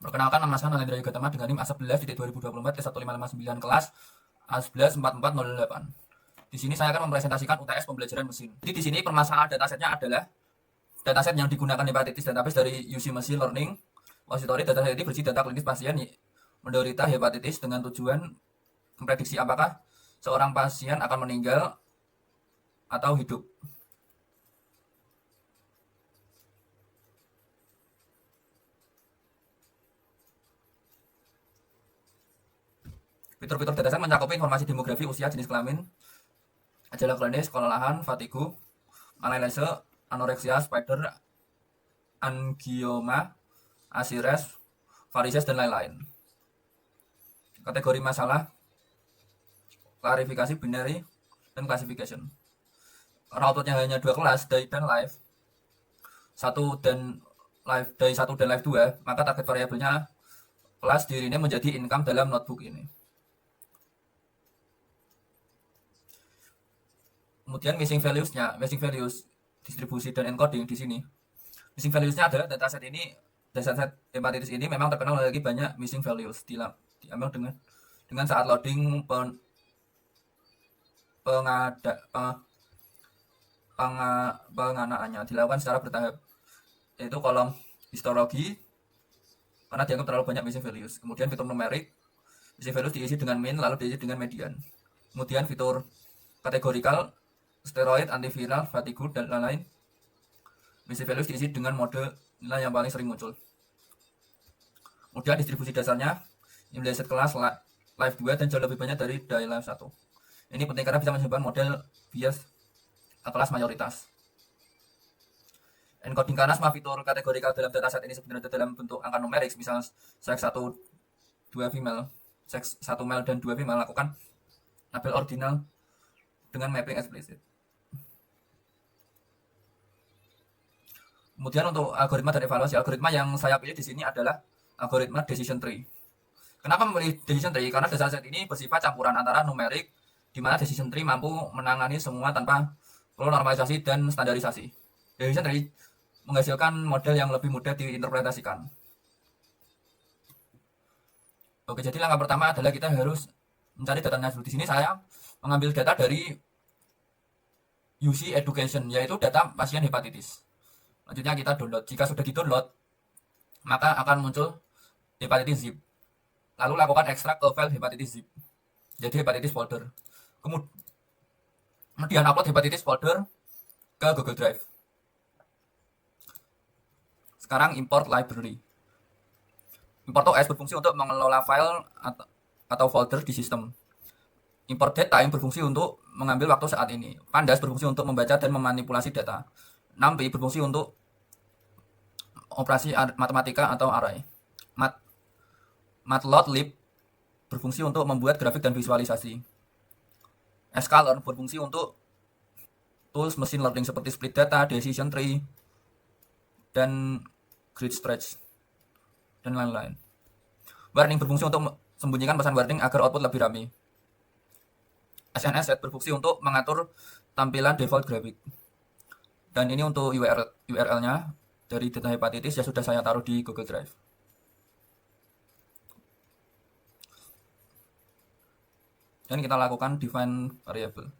Perkenalkan, nama saya Nalendra Yugatama dengan NIM A11.2024 T1559 kelas A114408. Di sini saya akan mempresentasikan UTS pembelajaran mesin. Jadi di sini permasalahan datasetnya adalah dataset yang digunakan hepatitis database dari UC Machine Learning. Repository dataset ini berisi data klinis pasien menderita hepatitis dengan tujuan memprediksi apakah seorang pasien akan meninggal atau hidup. Fitur-fitur dataset mencakup informasi demografi, usia, jenis kelamin, gejala klinis, kelelahan, fatigu, analise, anoreksia, spider, angioma, asires, varises, dan lain-lain. Kategori masalah, klarifikasi, binary, dan classification. Karena outputnya hanya 2 kelas, day dan live, day 1 dan live 2, maka target variabelnya kelas di-rename menjadi income dalam notebook ini. Kemudian missing values distribusi dan encoding di sini. Missing values-nya adalah dataset hepatitis ini memang terkenal memiliki banyak missing values diambil dengan saat loading penganaannya dilakukan secara bertahap, yaitu kolom histologi karena dianggap terlalu banyak missing values. Kemudian fitur numerik, missing values diisi dengan min lalu diisi dengan median. Kemudian fitur kategorikal, steroid, antiviral, fatigu, dan lain-lain. Missing values diisi dengan mode nilai yang paling sering muncul. Kemudian distribusi dasarnya, ini dataset kelas live 2 dan jauh lebih banyak dari day live 1. Ini penting karena bisa menyebabkan model bias kelas mayoritas. Encoding karena semua fitur kategorikal dalam dataset ini sebenarnya dalam bentuk angka numerik, misalnya sex 1 male dan 2 female, lakukan label ordinal dengan mapping eksplisit. Kemudian untuk algoritma dan evaluasi, algoritma yang saya pilih di sini adalah algoritma decision tree. Kenapa memilih decision tree? Karena dataset ini bersifat campuran antara numerik, di mana decision tree mampu menangani semua tanpa perlu normalisasi dan standarisasi. Decision tree menghasilkan model yang lebih mudah diinterpretasikan. Oke, jadi langkah pertama adalah kita harus mencari datanya dulu. Di sini saya mengambil data dari UC Education, yaitu data pasien hepatitis. Selanjutnya kita download. Jika sudah di-download, maka akan muncul hepatitis zip. Lalu lakukan ekstrak ke file hepatitis zip. Jadi hepatitis folder. Kemudian upload hepatitis folder ke Google Drive. Sekarang import library. Import OS berfungsi untuk mengelola file atau folder di sistem. Import data yang berfungsi untuk mengambil waktu saat ini. Pandas berfungsi untuk membaca dan memanipulasi data. NumPy berfungsi untuk operasi matematika atau array. Matplotlib berfungsi untuk membuat grafik dan visualisasi. Sklearn berfungsi untuk tools machine learning seperti split data, decision tree, dan grid stretch, dan lain-lain. Warning berfungsi untuk sembunyikan pesan warning agar output lebih ramai. SNSSet berfungsi untuk mengatur tampilan default grafik. Dan ini untuk URL-nya dari data hepatitis yang sudah saya taruh di Google Drive. Dan kita lakukan define variable.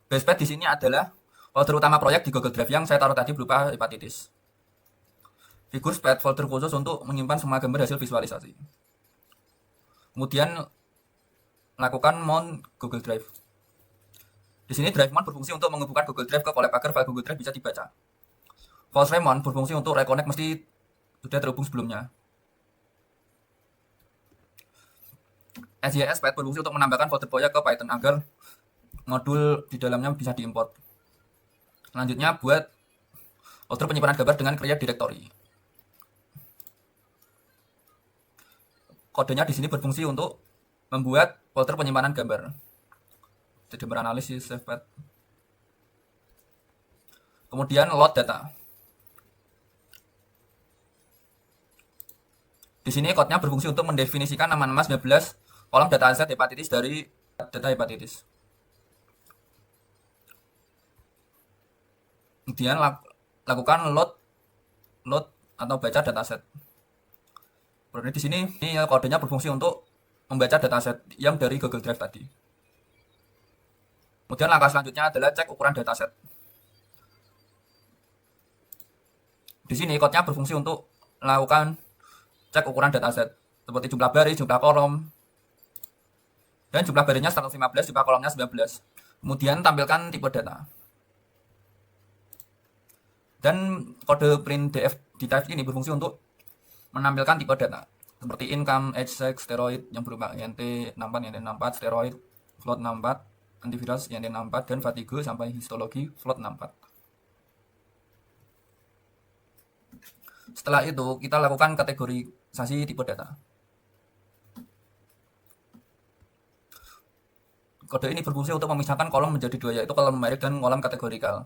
Base path di sini adalah folder utama proyek di Google Drive yang saya taruh tadi berupa hepatitis. Figures path folder khusus untuk menyimpan semua gambar hasil visualisasi. Kemudian lakukan mount Google Drive. Di sini drive mount berfungsi untuk menghubungkan Google Drive ke collab agar file Google Drive bisa dibaca. False remount berfungsi untuk reconnect mesti sudah terhubung sebelumnya. SYS path berfungsi untuk menambahkan folder proyek ke Python agar modul di dalamnya bisa diimport. Selanjutnya buat folder penyimpanan gambar dengan create directory. Kodenya di sini berfungsi untuk membuat folder penyimpanan gambar. Jadi beranalisis save path. Kemudian load data. Di sini kodenya berfungsi untuk mendefinisikan nama-nama 19 kolom dataset hepatitis dari data hepatitis. Kemudian lakukan load atau baca dataset. Berarti di sini ini kodenya berfungsi untuk membaca dataset yang dari Google Drive tadi. Kemudian langkah selanjutnya adalah cek ukuran dataset. Di sini kodenya berfungsi untuk melakukan cek ukuran dataset seperti jumlah baris, jumlah kolom, dan jumlah barisnya 115, jumlah kolomnya 19. Kemudian tampilkan tipe data. Dan kode printdf di type ini berfungsi untuk menampilkan tipe data seperti income, age, sex, steroid yang berupa INT64, INT64, steroid, float 64, antivirus INT64, dan fatigue sampai histologi float 64. Setelah itu kita lakukan kategorisasi tipe data. Kode ini berfungsi untuk memisahkan kolom menjadi dua, yaitu kolom numerik dan kolom kategorikal.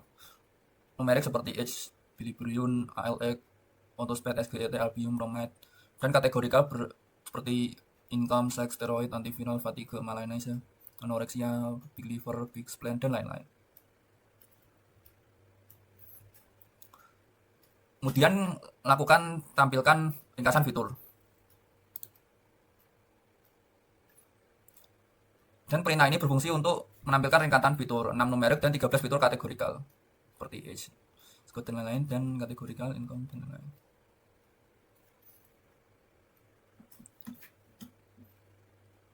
Numerik seperti age, bilirubin, ALX, autospad, SGET, albium, bromide, dan kategorikal seperti income, sex, steroid, antiviral, fatigue, malaise, anoreksia, big liver, big spleen, dan lain-lain. Kemudian lakukan tampilkan ringkasan fitur. Dan perintah ini berfungsi untuk menampilkan ringkasan fitur 6 numerik dan 13 fitur kategorikal seperti age, score dan lain-lain, dan kategorikal, income, dan lain-lain.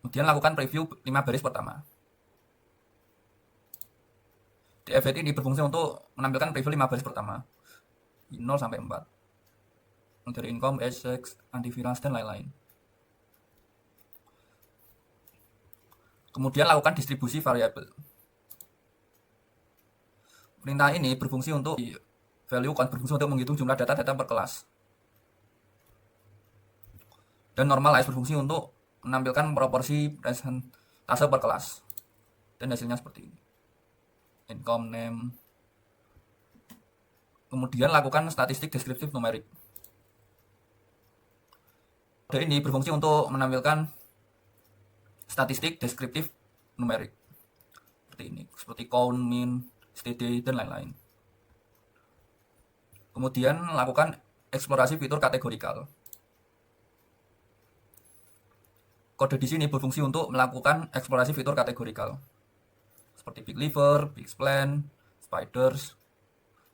Kemudian lakukan preview 5 baris pertama. DFT ini berfungsi untuk menampilkan preview 5 baris pertama 0 sampai 4 dari income, age, sex, antivirus, dan lain-lain. Kemudian lakukan distribusi variabel. Perintah ini berfungsi untuk value count, berfungsi untuk menghitung jumlah data-data per kelas. Dan normalize berfungsi untuk menampilkan proporsi presentase per kelas. Dan hasilnya seperti ini. Income, name. Kemudian lakukan statistik deskriptif numerik. Kode ini berfungsi untuk menampilkan statistik deskriptif numerik. Seperti ini, seperti count, min, std, dan lain-lain. Kemudian lakukan eksplorasi fitur kategorikal. Kode di sini berfungsi untuk melakukan eksplorasi fitur kategorikal seperti big liver, big spleen, spiders,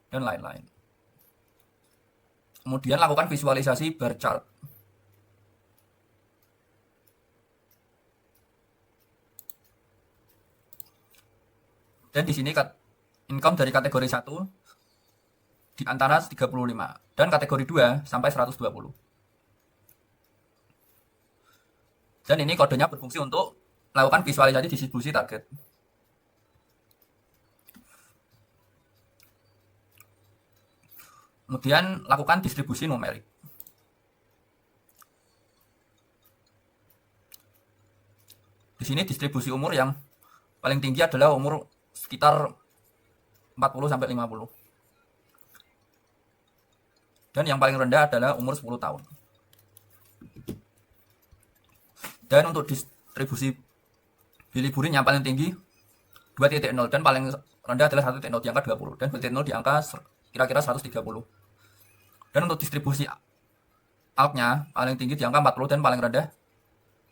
dan lain-lain. Kemudian lakukan visualisasi bar chart. Dan di sini income dari kategori 1 di antara 35 dan kategori 2 sampai 120. Dan ini kodenya berfungsi untuk melakukan visualisasi distribusi target. Kemudian lakukan distribusi numerik. Di sini distribusi umur yang paling tinggi adalah umur sekitar 40 sampai 50. Dan yang paling rendah adalah umur 10 tahun. Dan untuk distribusi bilirubirin yang paling tinggi 2.0 dan paling rendah adalah 1.0 di angka 20 dan 2.0 di angka kira-kira 130. Dan untuk distribusi ALK-nya paling tinggi di angka 40 dan paling rendah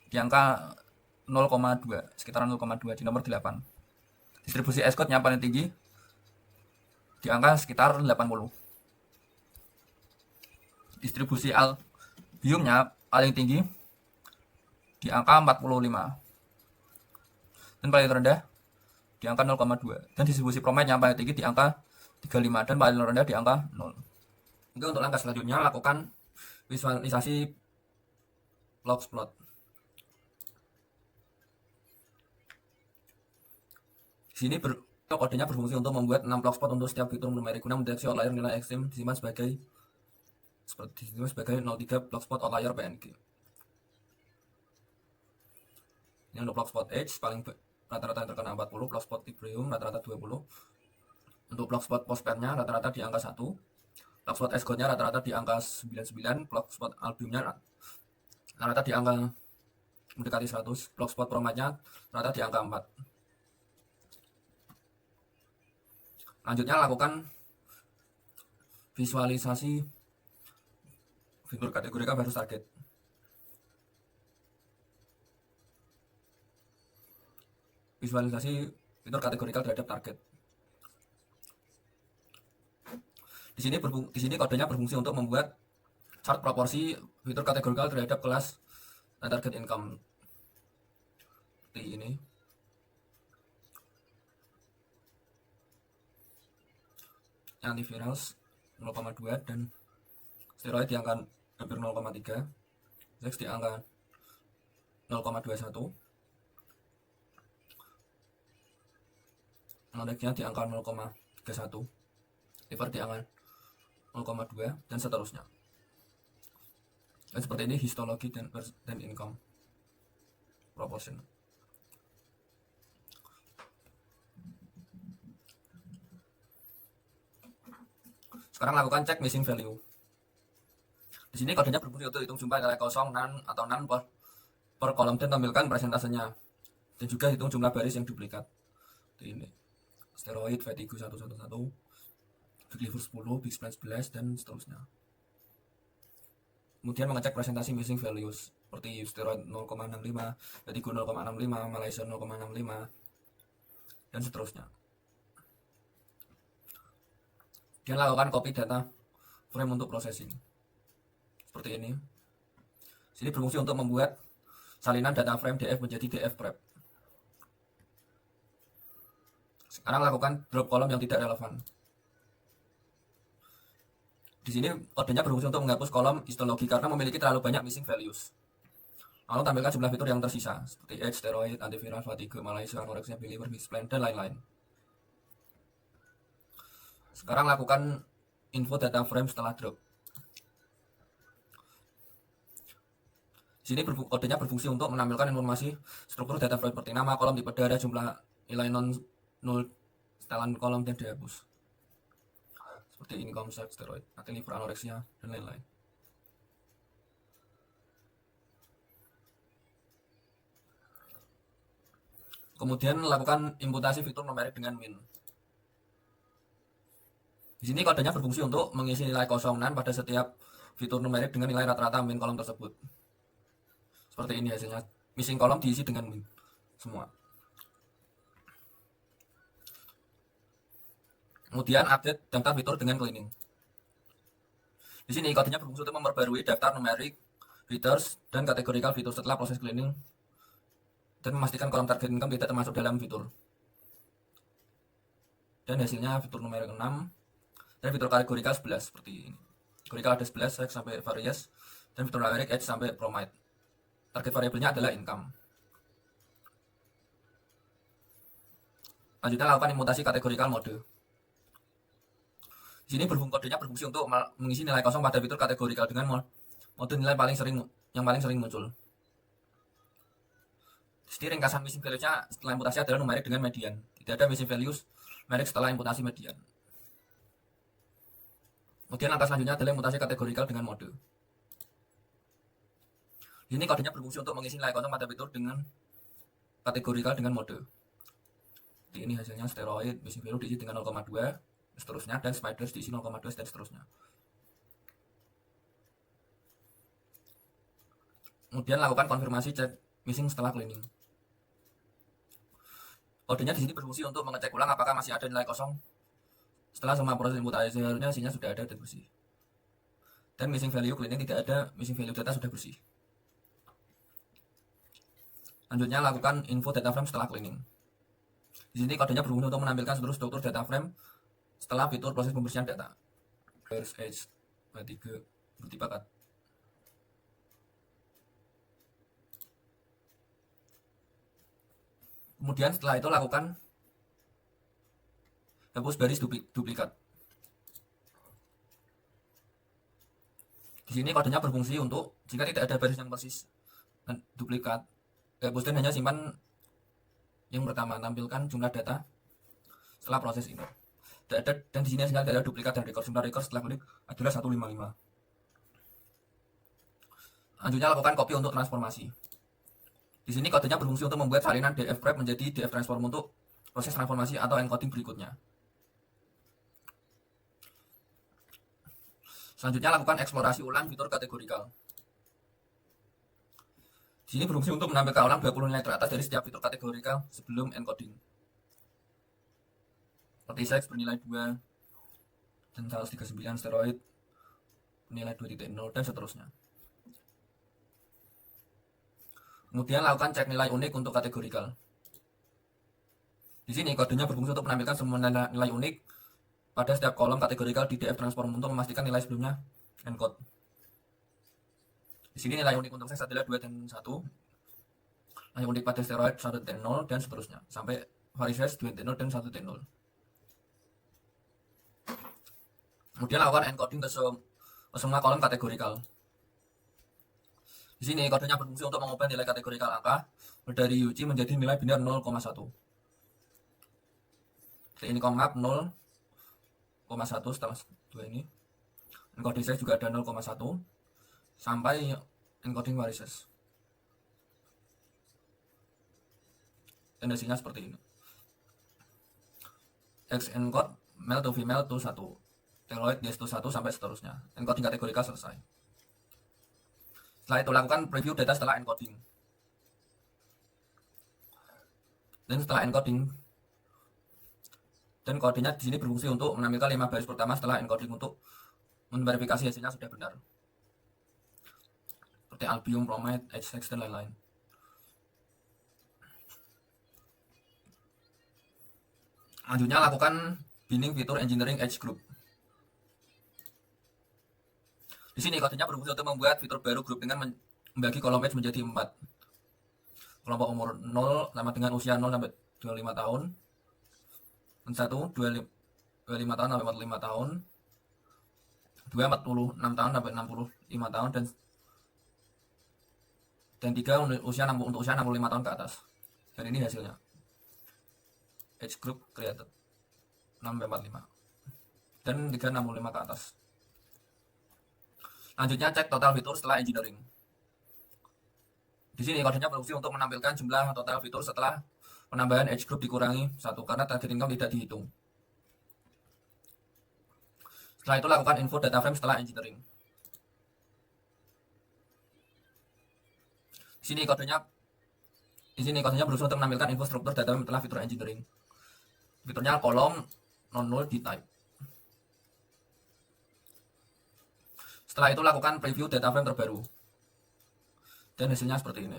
di angka 0,2, sekitar 0,2 di nomor 8. Distribusi S-code-nya paling tinggi di angka sekitar 80. Distribusi albiumnya paling tinggi di angka 45. Dan paling rendah di angka 0,2. Dan distribusi promide-nya paling tinggi di angka 35 dan paling rendah di angka 0. Oke, untuk langkah selanjutnya lakukan visualisasi plot. Di sini kodenya berfungsi untuk membuat 6 blogspot untuk setiap fitur numerik guna mendeteksi outlier nilai ekstrim disimpan sebagai 03 blogspot outlier PNG. Ini untuk blogspot age paling rata-rata yang terkena 40, blogspot Tibrium rata-rata 20. Untuk blogspot postpair-nya rata-rata di angka 1. Blogspot S-code-nya rata-rata di angka 99, blogspot albumnya rata-rata di angka mendekati 100, blogspot promide-nya rata-rata di angka 4. Lanjutnya lakukan visualisasi fitur kategorikal versus target. visualisasi fitur kategorikal terhadap target. Di sini kodenya berfungsi untuk membuat chart proporsi fitur kategorikal terhadap kelas dan target income. Seperti ini. Antivirus 0,2 dan steroid di angka hampir 0,3, Zex di angka 0,21, Nodexnya di angka 0,31, liver di angka 0,2 dan seterusnya. Dan seperti ini histologi dan income proportion. Sekarang lakukan cek missing value. Di sini kodenya berfungsi untuk hitung jumlah nilai kosong, none atau none per kolom dan tampilkan presentasenya. Dan juga hitung jumlah baris yang duplikat. Ini steroid, Vertigo 111, Big Liver 10, Big Spline 11 dan seterusnya. Kemudian mengecek presentasi missing values seperti steroid 0,65, Vertigo 0,65, Malaysia 0,65 dan seterusnya. Dia lakukan copy data frame untuk processing. Seperti ini. Sini berfungsi untuk membuat salinan data frame DF menjadi DF prep. Sekarang lakukan drop kolom yang tidak relevan. Di sini kodenya berfungsi untuk menghapus kolom histologi karena memiliki terlalu banyak missing values. Lalu tampilkan jumlah fitur yang tersisa seperti age, steroid, antiviral, fatigue, Malaysia, anorexia, Big Liver, Big Spline, dan lain-lain. Sekarang lakukan info data frame setelah drop. Di sini kodenya berfungsi untuk menampilkan informasi struktur data frame seperti nama, kolom, tipe darah, jumlah nilai non-null, setelan kolom, dan dihapus. Seperti income, sex, steroid, liver, anorexia, dan lain-lain. Kemudian lakukan imputasi fitur numerik dengan min. Di sini kodenya berfungsi untuk mengisi nilai kosong none pada setiap fitur numerik dengan nilai rata-rata min kolom tersebut. Seperti ini hasilnya. Missing kolom diisi dengan min semua. Kemudian update daftar fitur dengan cleaning. Di sini kodenya berfungsi untuk memperbarui daftar numerik, features, dan kategorikal fitur setelah proses cleaning dan memastikan kolom target income tidak termasuk dalam fitur. Dan hasilnya fitur numerik 6 dan fitur kategorikal 11 seperti ini. Kategorikal ada 11 sex sampai various dan fitur numerik age sampai promite. Target variabelnya adalah income. Lanjutnya lakukan imutasi kategorikal mode. Di sini kodenya berfungsi untuk mengisi nilai kosong pada fitur kategorikal dengan mode nilai yang paling sering muncul. Di sini ringkasan missing values-nya setelah imputasi adalah numerik dengan median. Tidak ada missing values numerik setelah imputasi median. Kemudian langkah selanjutnya adalah mutasi kategorikal dengan mode. Di sini kodenya berfungsi untuk mengisi nilai kosong pada fitur dengan kategorikal dengan mode. Di ini hasilnya steroid, missing value diisi dengan 0,2, seterusnya, dan spiders diisi 0,2 dan seterusnya. Kemudian lakukan konfirmasi cek missing setelah cleaning. Kodenya di sini berfungsi untuk mengecek ulang apakah masih ada nilai kosong setelah semua proses input hasilnya sudah ada dan bersih. Dan missing value cleaning tidak ada, missing value data sudah bersih. Lanjutnya lakukan info data frame setelah cleaning. Di sini kodenya berfungsi untuk menampilkan seluruh struktur data frame setelah fitur proses pembersihan data. First age, 3, bukti bakat. Kemudian setelah itu lakukan hapus baris duplikat. Di sini kodenya berfungsi untuk jika tidak ada baris yang persis dan duplikat, hapus dan hanya simpan yang pertama, tampilkan jumlah data setelah proses ini. Tidak ada, dan di sini hasilnya tidak ada duplikat dan record. Jumlah record setelah klik adalah 155. Lanjutnya lakukan copy untuk transformasi. Di sini kodenya berfungsi untuk membuat salinan DF prep menjadi DF transform untuk proses transformasi atau encoding berikutnya. Selanjutnya lakukan eksplorasi ulang fitur kategorikal. Di sini berfungsi untuk menampilkan ulang 20 nilai teratas dari setiap fitur kategorikal sebelum encoding. Seperti seks bernilai 2 dan 139, steroid nilai 2.0 dan seterusnya. Kemudian lakukan cek nilai unik untuk kategorikal. Di sini kodenya berfungsi untuk menampilkan semua nilai unik pada setiap kolom kategorikal di DF transform untuk memastikan nilai sebelumnya encode. Di sini nilai unik untuk seks adalah 2 dan 1. Nilai unik pada steroid 1.0 dan seterusnya sampai varises 2.0 dan 1.0. Kemudian lakukan encoding ke semua kolom kategorikal. Di sini kodenya berfungsi untuk mengubah nilai kategorikal angka dari UC menjadi nilai biner 0,1. Ini komap 0,1 setelah 2 ini. Encoding size juga ada 0,1 sampai encoding varises. Dan hasilnya seperti ini. X encode male to female to 1. Teloid yes to 1 sampai seterusnya. Encoding kategorikal selesai. Setelah itu lakukan preview data setelah encoding. Dan setelah encoding, dan kodenya di sini berfungsi untuk menampilkan 5 baris pertama setelah encoding untuk memverifikasi hasilnya sudah benar. Seperti albium, bromide, HX dan lain-lain. Selanjutnya lakukan binding fitur engineering edge group. Di sini kodenya berfungsi untuk membuat fitur baru grup dengan membagi kolom edge menjadi 4. Kelompok umur 0 sama dengan usia 0 sampai 25 tahun. Dan 1 25 tahun sampai 45 tahun. 2 46 tahun sampai 65 tahun dan 3 usia untuk usia 65 tahun ke atas. Dan ini hasilnya. Age group created 645 dan 365 ke atas. Lanjutnya cek total fitur setelah engineering. Di sini kodenya berfungsi untuk menampilkan jumlah total fitur setelah penambahan age group dikurangi 1 karena target income tidak dihitung. Setelah itu lakukan info data frame setelah engineering. Di sini kodenya berusaha untuk menampilkan info struktur data frame setelah fitur engineering. Fiturnya kolom non-null di type. Setelah itu lakukan preview data frame terbaru. Dan hasilnya seperti ini.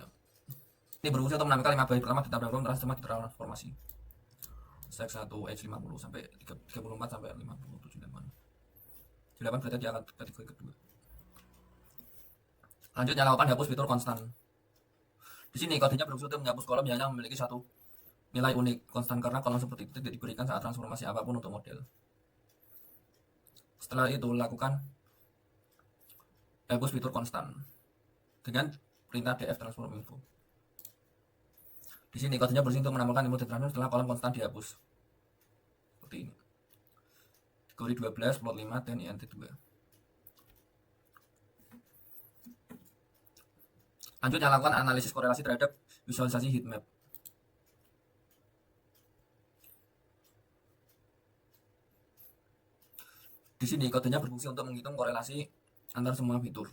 Ini berfungsi untuk menampilkan 5 baris pertama data frame semua ditransformasi. Seks 1 H50 sampai 34 sampai 57 8 berarti dia akan kategori kedua. Lanjutnya lakukan hapus fitur konstan. Di sini kodenya berfungsi untuk menghapus kolom yang hanya memiliki satu nilai unik konstan karena kolom seperti itu tidak diberikan saat transformasi apapun untuk model. Setelah itu lakukan hapus fitur konstan dengan perintah df transform info. Di sini kodenya berfungsi untuk menambahkan info data frame setelah kolom konstan dihapus. Seperti ini. Kategori 12, plot 5 dan int2. Lanjutnya lakukan analisis korelasi terhadap visualisasi heatmap. Di sini kodenya berfungsi untuk menghitung korelasi antar semua fitur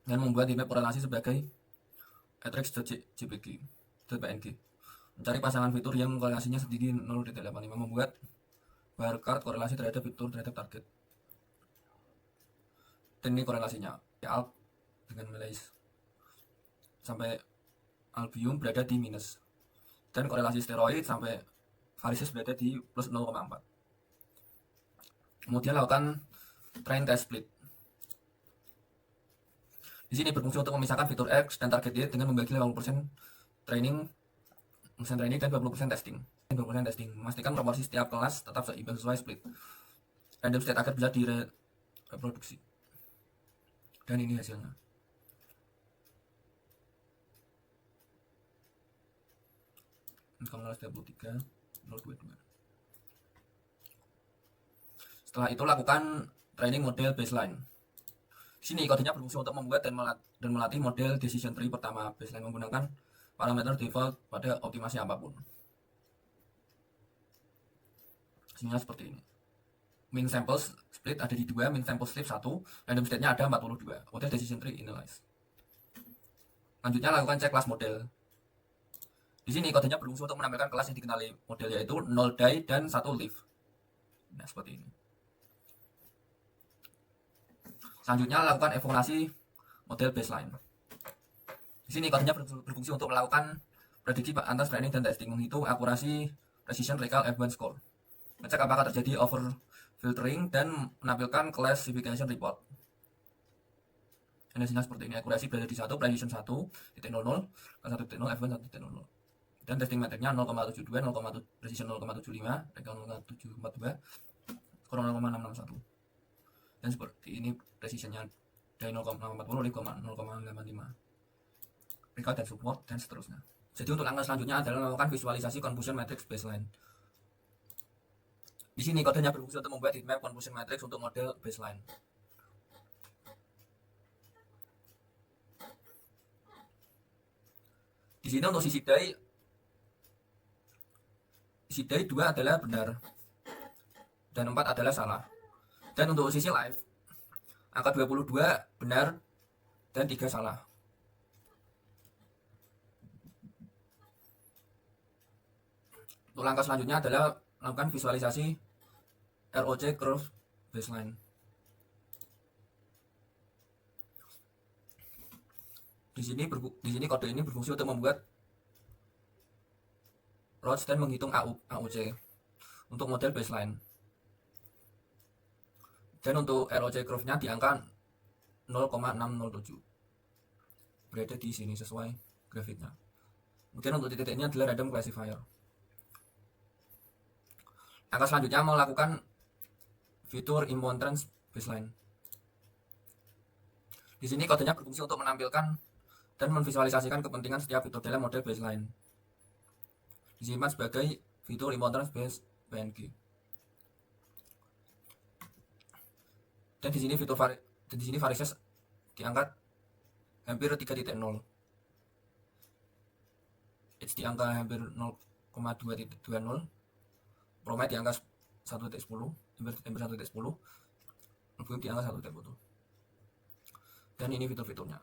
dan membuat heatmap korelasi sebagai matrix.jpg. Mencari pasangan fitur yang korelasinya setinggi 0.85, membuat bar chart korelasi terhadap fitur terhadap target. Dan ini korelasinya alp dengan malaise sampai albium berada di minus, dan korelasi steroid sampai varises berada di plus 0,4. Kemudian lakukan train test split. Di sini berfungsi untuk memisahkan fitur X dan target Y dengan membagi 50% training dan 20% testing. Memastikan proporsi setiap kelas tetap seimbang sesuai split. Random state agar bisa direproduksi. Dan ini hasilnya. Income 33, 022. Setelah itu lakukan training model baseline. Di sini kodenya berfungsi untuk membuat dan melatih model decision tree pertama baseline menggunakan parameter default pada optimasi apapun. Hasilnya seperti ini. min sample split ada di 2, min sample slip 1, random state-nya ada 42. Model decision tree initialize. Lanjutnya lakukan cek kelas model. Di sini kodenya berfungsi untuk menampilkan kelas yang dikenali model, yaitu 0 die dan 1 leaf. Nah, seperti ini. Selanjutnya lakukan evaluasi model baseline. Di sini kodenya berfungsi untuk melakukan prediksi antar training dan testing, menghitung akurasi, precision, recall, advanced score, ngecek apakah terjadi overfiltering dan menampilkan classification report. Hasilnya seperti ini, akurasi berada di 1, precision 1.00, 1.0, advanced 1.00. Dan testing metriknya 0,72, precision 0,75, recall 0,742, score 0,661. Dan seperti ini precisionnya dari 0,40, 0,85, recall dan support, dan seterusnya. Jadi untuk langkah selanjutnya adalah melakukan visualisasi confusion matrix baseline. Di sini kodenya berfungsi untuk membuat heatmap confusion matrix untuk model baseline. Di sini untuk sisi die 2 adalah benar dan 4 adalah salah. Dan untuk sisi live, angka 22 benar dan 3 salah. Untuk langkah selanjutnya adalah melakukan visualisasi ROC curve baseline. Di sini kode ini berfungsi untuk membuat ROC dan menghitung AUC untuk model baseline. Dan untuk ROC curve-nya di angka 0,607. Berada di sini sesuai grafiknya. Kemudian untuk titik-titiknya adalah random classifier. Langkah selanjutnya melakukan fitur immontrance baseline. Di sini kodenya berfungsi untuk menampilkan dan memvisualisasikan kepentingan setiap fitur dalam model baseline. Disimpan sebagai fitur immontrance base PNG. Dan di sini varieties diangkat hampir 3.0. H di angka hampir 0,220. Promet di angka 1.10, hampir 1.10, Fluid di angka 1.1. Dan ini fitur-fiturnya.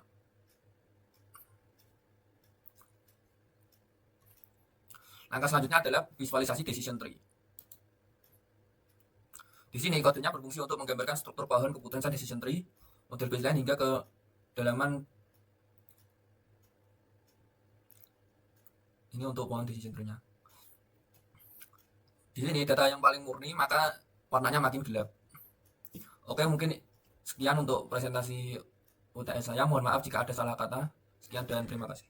Langkah selanjutnya adalah visualisasi decision tree. Di sini kodenya berfungsi untuk menggambarkan struktur pohon keputusan decision tree, model baseline hingga ke dalaman. Ini untuk pohon decision tree-nya. Di sini data yang paling murni, maka warnanya makin gelap. Oke, mungkin sekian untuk presentasi UTS saya. Mohon maaf jika ada salah kata. Sekian dan terima kasih.